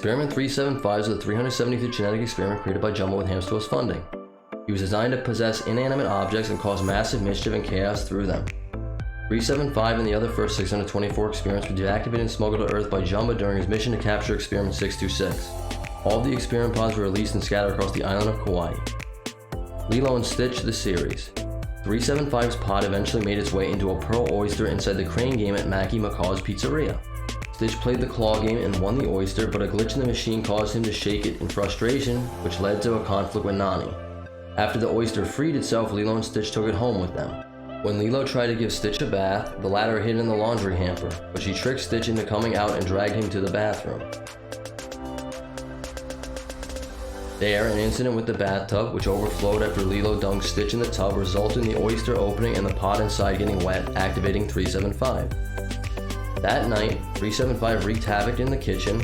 Experiment 375 is the 375th genetic experiment created by Jumbo with Hamster's funding. He was designed to possess inanimate objects and cause massive mischief and chaos through them. 375 and the other first 624 experiments were deactivated and smuggled to Earth by Jumbo during his mission to capture Experiment 626. All of the experiment pods were released and scattered across the island of Kauai. Lilo and Stitch, the series. 375's pod eventually made its way into a pearl oyster inside the crane game at Mackie McCaw's Pizzeria. Stitch played the claw game and won the oyster, but a glitch in the machine caused him to shake it in frustration, which led to a conflict with Nani. After the oyster freed itself, Lilo and Stitch took it home with them. When Lilo tried to give Stitch a bath, the latter hid in the laundry hamper, but she tricked Stitch into coming out and dragged him to the bathroom. There, an incident with the bathtub, which overflowed after Lilo dunked Stitch in the tub, resulted in the oyster opening and the pod inside getting wet, activating 375. That night, 375 wreaked havoc in the kitchen.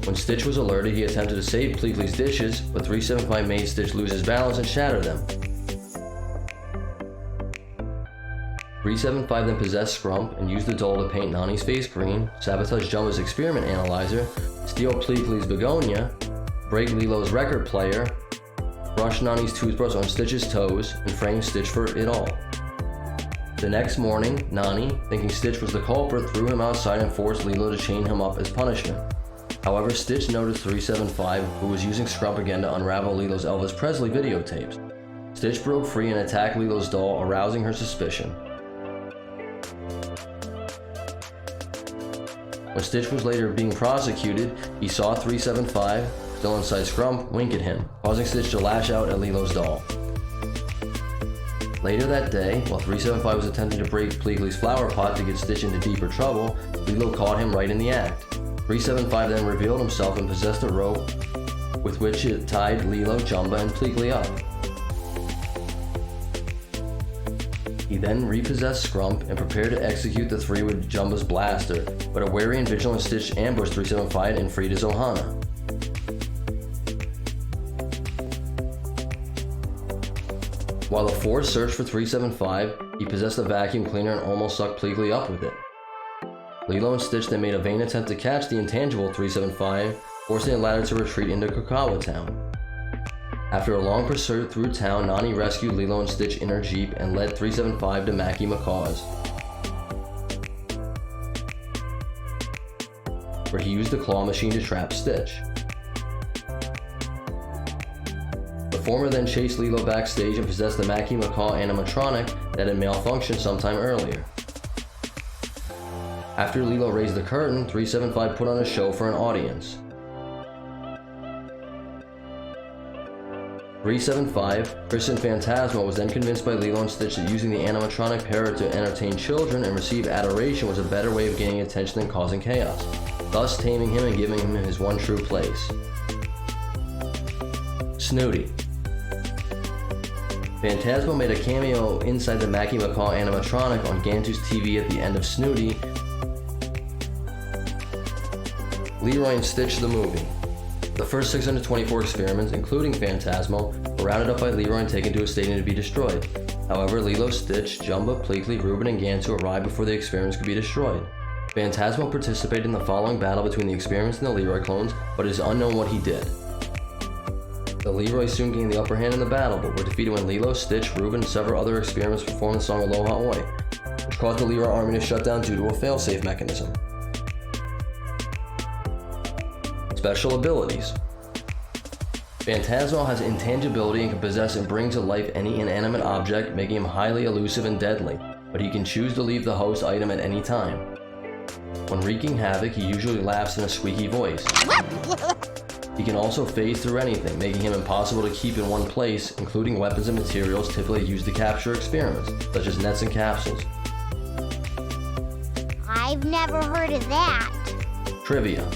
When Stitch was alerted, he attempted to save Pleakley's dishes, but 375 made Stitch lose his balance and shatter them. 375 then possessed Scrump and used the doll to paint Nani's face green, sabotage Jumbo's experiment analyzer, steal Pleakley's begonia, break Lilo's record player, brush Nani's toothbrush on Stitch's toes, and frame Stitch for it all. The next morning, Nani, thinking Stitch was the culprit, threw him outside and forced Lilo to chain him up as punishment. However, Stitch noticed 375, who was using Scrump again to unravel Lilo's Elvis Presley videotapes. Stitch broke free and attacked Lilo's doll, arousing her suspicion. When Stitch was later being prosecuted, he saw 375, still inside Scrump, wink at him, causing Stitch to lash out at Lilo's doll. Later that day, while 375 was attempting to break Pleakley's flower pot to get Stitch into deeper trouble, Lilo caught him right in the act. 375 then revealed himself and possessed a rope with which it tied Lilo, Jumbo, and Pleakley up. He then repossessed Scrump and prepared to execute the three with Jumbo's blaster, but a wary and vigilant Stitch ambushed 375 and freed his Ohana. While the Force searched for 375, he possessed a vacuum cleaner and almost sucked Pleakley up with it. Lilo and Stitch then made a vain attempt to catch the intangible 375, forcing the latter to retreat into Kakawa Town. After a long pursuit through town, Nani rescued Lilo and Stitch in her Jeep and led 375 to Mackie McCaw's, where he used the claw machine to trap Stitch. The former then chased Lilo backstage and possessed the Mackie McCaw animatronic that had malfunctioned sometime earlier. After Lilo raised the curtain, 375 put on a show for an audience. 375, christened Phantasmo, was then convinced by Lilo and Stitch that using the animatronic parrot to entertain children and receive adoration was a better way of gaining attention than causing chaos, thus taming him and giving him his one true place. Snooty. Phantasmo made a cameo inside the Mackie McCaw animatronic on Gantu's TV at the end of Snooty. Leroy and Stitch the movie. The first 624 experiments, including Phantasmo, were rounded up by Leroy and taken to a stadium to be destroyed. However, Lilo, Stitch, Jumbo, Pleakley, Reuben, and Gantu arrived before the experiments could be destroyed. Phantasmo participated in the following battle between the experiments and the Leroy clones, but it is unknown what he did. The Leroy soon gained the upper hand in the battle, but were defeated when Lilo, Stitch, Reuben, and several other experiments performed the song Aloha Oi, which caused the Leroy army to shut down due to a failsafe mechanism. Special abilities. Phantasmo has intangibility and can possess and bring to life any inanimate object, making him highly elusive and deadly, but he can choose to leave the host item at any time. When wreaking havoc, he usually laughs in a squeaky voice. He can also phase through anything, making him impossible to keep in one place, including weapons and materials typically used to capture experiments, such as nets and capsules. I've never heard of that. Trivia.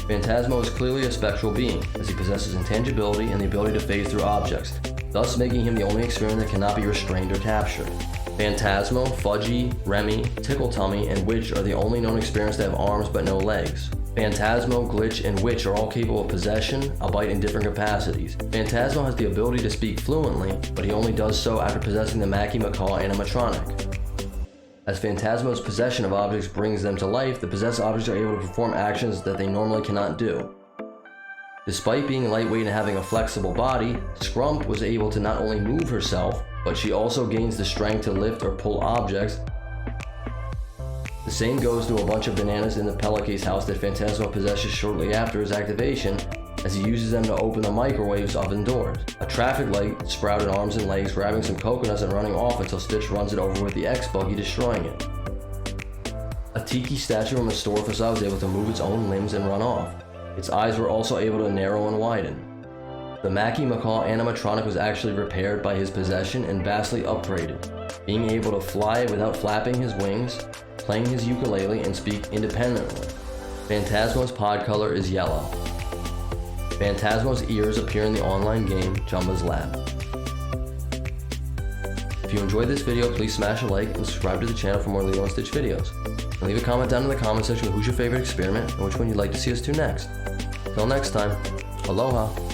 Phantasmo is clearly a spectral being, as he possesses intangibility and the ability to phase through objects, thus making him the only experiment that cannot be restrained or captured. Phantasmo, Fudgy, Remy, Tickle Tummy, and Witch are the only known experiments that have arms but no legs. Phantasmo, Glitch, and Witch are all capable of possession, albeit in different capacities. Phantasmo has the ability to speak fluently, but he only does so after possessing the Mackie Macaw animatronic. As Phantasmo's possession of objects brings them to life, the possessed objects are able to perform actions that they normally cannot do. Despite being lightweight and having a flexible body, Scrump was able to not only move herself, but she also gains the strength to lift or pull objects. The same goes to a bunch of bananas in the Pellicase house that Phantasmo possesses shortly after his activation, as he uses them to open the microwave's oven doors. A traffic light, sprouted arms and legs, grabbing some coconuts and running off until Stitch runs it over with the X-Buggy, destroying it. A tiki statue from a store facade was able to move its own limbs and run off. Its eyes were also able to narrow and widen. The Mackie Macaw animatronic was actually repaired by his possession and vastly upgraded, being able to fly without flapping his wings, playing his ukulele, and speak independently. Phantasmo's pod color is yellow. Phantasmo's ears appear in the online game Jumba's Lab. If you enjoyed this video, please smash a like and subscribe to the channel for more Lilo and Stitch videos. And leave a comment down in the comment section with who's your favorite experiment and which one you'd like to see us do next. Till next time, aloha!